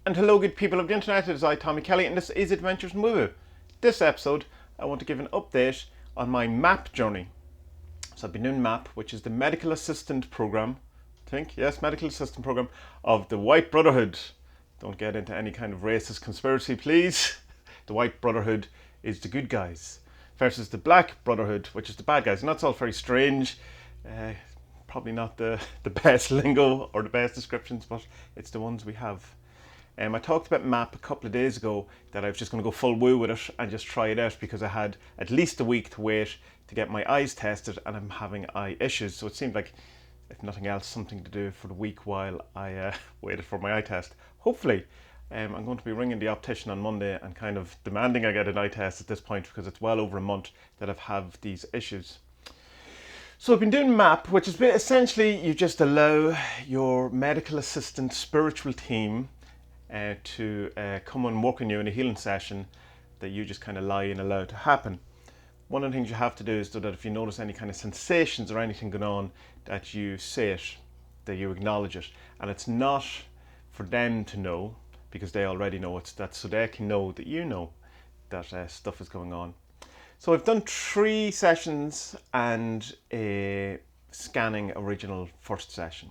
And hello good people of the internet, it is I, Tommy Kelly, and this is Adventures in Woo. This episode, I want to give an update on my M.A.P journey. So I've been doing M.A.P, which is the Medical Assistant Program, Medical Assistant Program of the White Brotherhood. Don't get into any kind of racist conspiracy, please. The White Brotherhood is the good guys, versus the Black Brotherhood, which is the bad guys. And that's all very strange. Probably not the best lingo or the best descriptions, but it's the ones we have. I talked about M.A.P a couple of days ago that I was just going to go full woo with it and just try it out because I had at least a week to wait to get my eyes tested and I'm having eye issues. So it seemed like, if nothing else, something to do for the week while I waited for my eye test. Hopefully, I'm going to be ringing the optician on Monday and kind of demanding I get an eye test at this point because it's well over a month that I've had these issues. So I've been doing M.A.P, which is essentially you just allow your medical assistant spiritual team to come and work on you in a healing session that you just kind of lie and allow to happen. One of the things you have to do is so that if you notice any kind of sensations or anything going on, that you say it, that you acknowledge it. And it's not for them to know, because they already know it's that, so they can know that you know that stuff is going on. So I've done 3 sessions and a scanning original first session.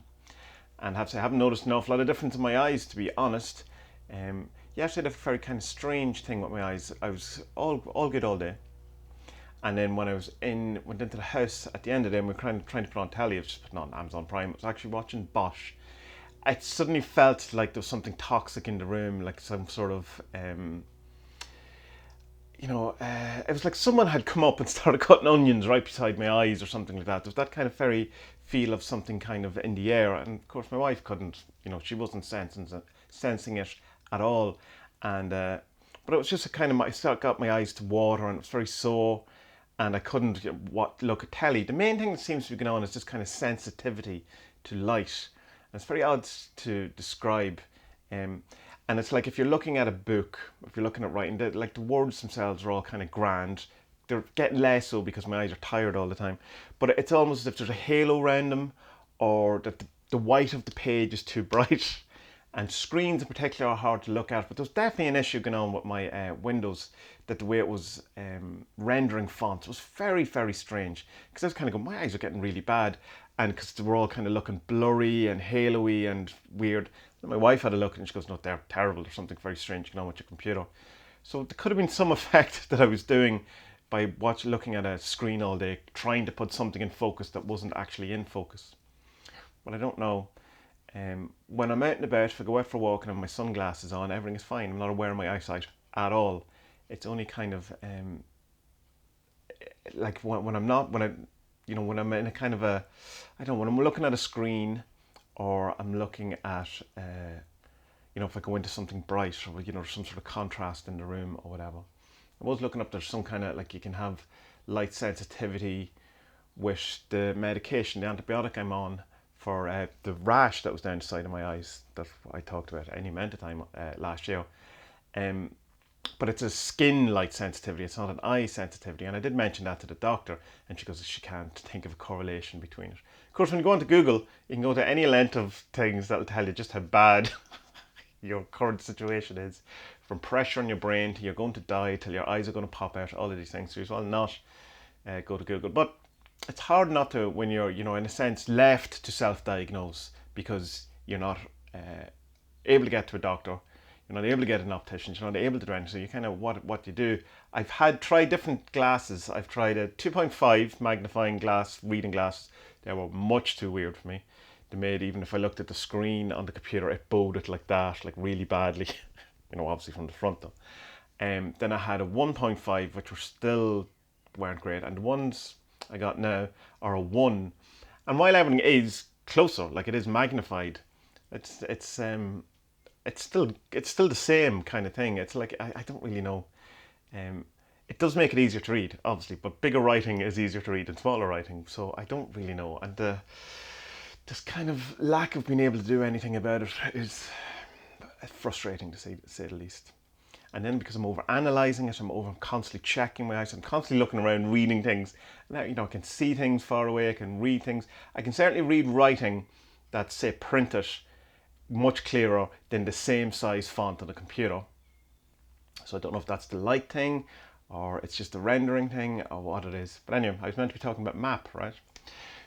And I have to say, I haven't noticed an awful lot of difference in my eyes, to be honest. Yesterday I had a very kind of strange thing with my eyes. I was all good all day. And then when I went into the house at the end of the day, and we were trying to put on telly, I was just putting on Amazon Prime. I was actually watching Bosch. I suddenly felt like there was something toxic in the room, like some sort of, it was like someone had come up and started cutting onions right beside my eyes or something like that. There was that kind of very feel of something kind of in the air. And of course my wife couldn't, she wasn't sensing it at all. And but it was just a kind of, I still got my eyes to water and it was very sore and I couldn't look at telly. The main thing that seems to be going on is this kind of sensitivity to light. And it's very odd to describe. And it's like if you're looking at a book, if you're looking at writing, the words themselves are all kind of grand. They're getting less so because my eyes are tired all the time. But it's almost as if there's a halo around them, or that the white of the page is too bright. And screens in particular are hard to look at. But there's definitely an issue going on with my Windows, that the way it was rendering fonts was very, very strange. Because I was kind of going, my eyes are getting really bad. And because they were all kind of looking blurry and halo-y and weird. And my wife had a look and she goes, no, they're terrible. There's something very strange going on with your computer. So there could have been some effect that I was doing by looking at a screen all day, trying to put something in focus that wasn't actually in focus. But I don't know. When I'm out and about, if I go out for a walk and I have my sunglasses on, everything is fine. I'm not aware of my eyesight at all. It's only kind of like when I'm in a kind of a, when I'm looking at a screen, or I'm looking at, if I go into something bright, or some sort of contrast in the room or whatever. I was looking up, there's some kind of, like you can have light sensitivity with the medication, the antibiotic I'm on for the rash that was down the side of my eyes that I talked about any amount of time last year. But it's a skin light sensitivity, it's not an eye sensitivity. And I did mention that to the doctor and she goes, she can't think of a correlation between it. Of course, when you go onto Google, you can go to any length of things that'll tell you just how bad your current situation is. From pressure on your brain to you're going to die, till your eyes are going to pop out, all of these things. So you as well not go to Google. But it's hard not to when you're, in a sense, left to self-diagnose because you're not able to get to a doctor. You're not able to get an optician, you're not able to do anything, so you kind of, what you do. I've tried different glasses. I've tried a 2.5 magnifying glass, reading glasses. They were much too weird for me. They made, even if I looked at the screen on the computer, it bowed it like that, like really badly. Obviously from the front though. Then I had a 1.5, which weren't great. And the ones I got now are a 1. And while everything is closer, like it is magnified, it's still the same kind of thing. It's like, I don't really know. It does make it easier to read, obviously, but bigger writing is easier to read than smaller writing. So I don't really know. And this kind of lack of being able to do anything about it is frustrating to say the least. And then because I'm over analysing it, I'm constantly checking my eyes, I'm constantly looking around, reading things. Now, I can see things far away, I can read things. I can certainly read writing that's, say, printed much clearer than the same size font on the computer. So I don't know if that's the light thing, or it's just the rendering thing, or what it is. But anyway, I was meant to be talking about M.A.P, right?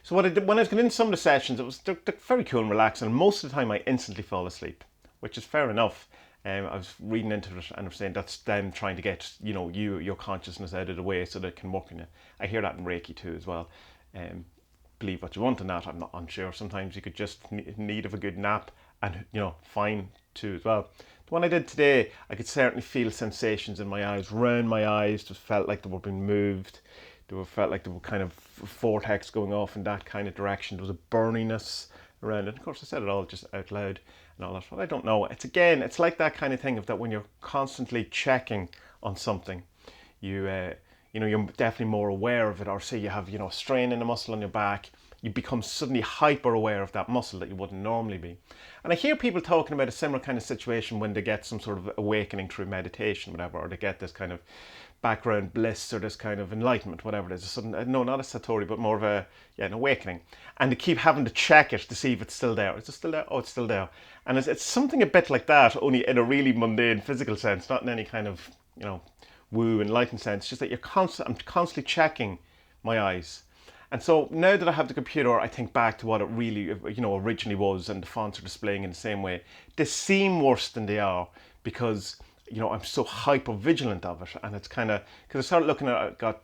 So what I did, when I was getting into some of the sessions, they're very cool and relaxing. And most of the time I instantly fall asleep, which is fair enough. I was reading into it and I was saying that's them trying to get, your consciousness out of the way so that it can work in you. I hear that in Reiki too as well. Believe what you want in that, I'm not unsure. Sometimes you could just need of a good nap and, fine too as well. The one I did today, I could certainly feel sensations in my eyes, round my eyes, just felt like they were being moved. Felt like there were kind of vortex going off in that kind of direction. There was a burniness around it. Of course, I said it all just out loud and all that. But I don't know. It's like that kind of thing of that when you're constantly checking on something, you're definitely more aware of it. Or say you have, a strain in a muscle on your back, you become suddenly hyper aware of that muscle that you wouldn't normally be. And I hear people talking about a similar kind of situation when they get some sort of awakening through meditation, whatever, or they get this kind of background bliss or this kind of enlightenment, whatever it is. A sudden, no, not a satori, but more of an awakening. And they keep having to check it to see if it's still there. Is it still there? Oh, it's still there. And it's something a bit like that, only in a really mundane physical sense, not in any kind of, woo enlightened sense. Just that I'm constantly checking my eyes. And so now that I have the computer, I think back to what it really, originally was, and the fonts are displaying in the same way. They seem worse than they are because, I'm so hyper vigilant of it. And it's kind of, because I started looking at it, got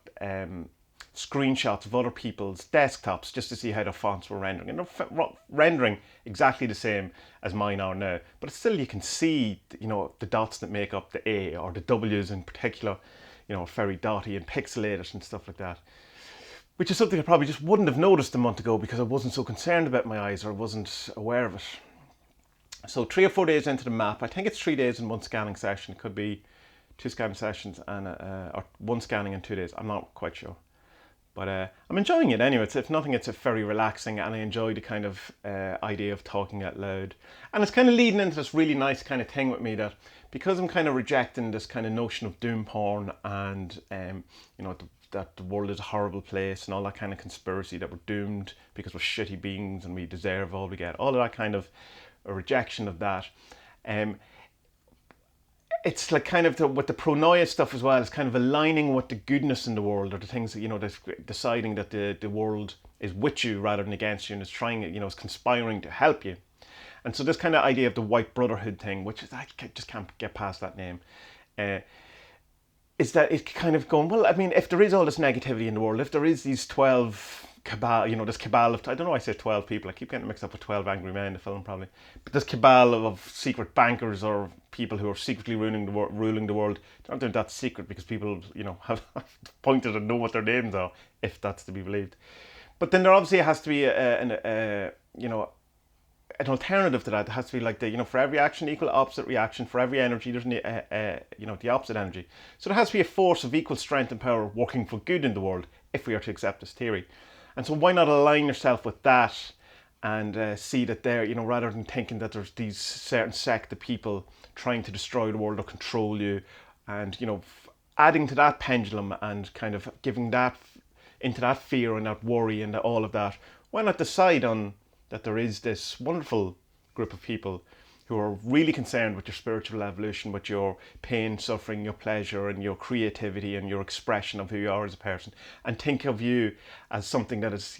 screenshots of other people's desktops just to see how the fonts were rendering. And they're rendering exactly the same as mine are now. But still you can see, the dots that make up the A, or the W's in particular, very dotty and pixelated and stuff like that. Which is something I probably just wouldn't have noticed a month ago because I wasn't so concerned about my eyes, or I wasn't aware of it. So 3 or 4 days into the M.A.P, I think it's 3 days in one scanning session. It could be 2 scanning sessions and or 1 scanning in 2 days. I'm not quite sure. But I'm enjoying it anyway. If nothing, it's very relaxing, and I enjoy the kind of idea of talking out loud. And it's kind of leading into this really nice kind of thing with me that because I'm kind of rejecting this kind of notion of doom porn and, that the world is a horrible place and all that kind of conspiracy that we're doomed because we're shitty beings and we deserve all we get, all of that kind of a rejection of that. It's like kind of with the pronoia stuff as well, it's kind of aligning with the goodness in the world, or the things that, that's deciding that the world is with you rather than against you, and is trying, is conspiring to help you. And so this kind of idea of the white brotherhood thing, which is, I just can't get past that name, is that it's kind of going, well, I mean, if there is all this negativity in the world, if there is these 12 cabal, this cabal of, I don't know why I say 12 people, I keep getting mixed up with 12 Angry Men in the film probably, but this cabal of secret bankers or people who are secretly ruling the world, they're not doing that secret because people, have pointed and know what their names are, if that's to be believed. But then there obviously has to be an alternative to that. It has to be like for every action equal opposite reaction. For every energy, there's the opposite energy. So there has to be a force of equal strength and power working for good in the world if we are to accept this theory. And so why not align yourself with that and see that there, rather than thinking that there's these certain sect of people trying to destroy the world or control you, and adding to that pendulum and kind of giving that into that fear and that worry and all of that. Why not decide on that there is this wonderful group of people who are really concerned with your spiritual evolution, with your pain, suffering, your pleasure, and your creativity and your expression of who you are as a person, and think of you as something that is,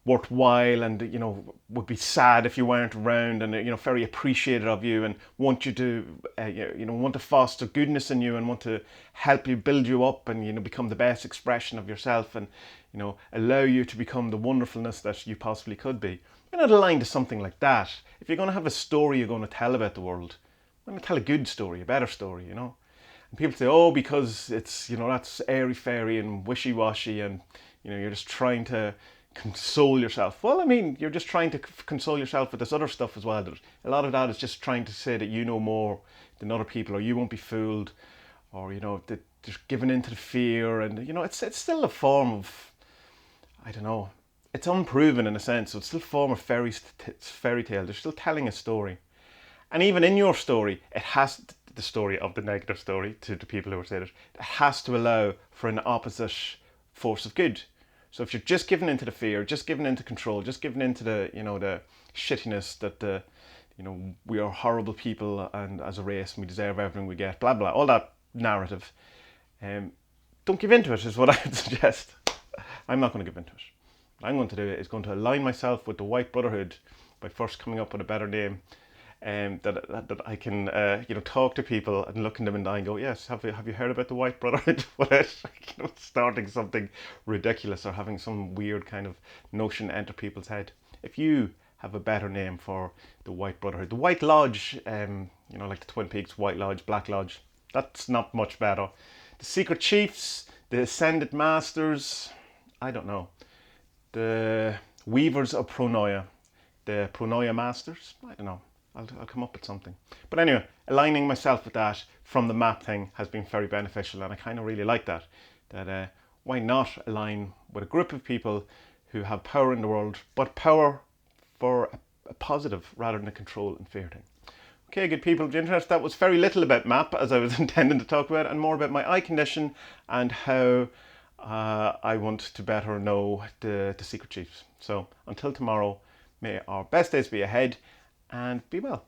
worthwhile and, would be sad if you weren't around, and, very appreciative of you, and want you to, want to foster goodness in you and want to help you, build you up, and, become the best expression of yourself, and, allow you to become the wonderfulness that you possibly could be. You're not aligned to something like that. If you're going to have a story you're going to tell about the world, you're going to tell a good story, a better story, And people say, oh, because it's, that's airy-fairy and wishy-washy, and, you're just trying to console yourself. Well, I mean, you're just trying to console yourself with this other stuff as well. A lot of that is just trying to say that you know more than other people, or you won't be fooled, or, that just giving into the fear, and, it's still a form of, I don't know, it's unproven in a sense, so it's still a form of fairy tale. They're still telling a story. And even in your story, it has, the story of the negative story, to the people who are saying it, it has to allow for an opposite force of good. So if you're just giving into the fear, just giving into control, just giving into the, the shittiness that the you know, we are horrible people and as a race we deserve everything we get, blah blah, all that narrative. Don't give in to it is what I would suggest. I'm not going to give in to it. What I'm going to do is going to align myself with the White Brotherhood by first coming up with a better name, that I can you know, talk to people and look in them in the eye and go, yes, have you heard about the White Brotherhood? Without you know, starting something ridiculous or having some weird kind of notion enter people's head. If you have a better name for the White Brotherhood, the White Lodge, you know, like the Twin Peaks White Lodge, Black Lodge, that's not much better. The Secret Chiefs, the Ascended Masters, I don't know. The Weavers of Pronoia, the Pronoia Masters, I don't know. I'll come up with something. But anyway, aligning myself with that from the map thing has been very beneficial, and I kind of really like that. Why not align with a group of people who have power in the world, but power for a positive rather than a control and fear thing. Okay, good people of the internet, that was very little about M.A.P as I was intending to talk about, and more about my eye condition and how I want to better know the Secret Chiefs. So until tomorrow, may our best days be ahead and be well.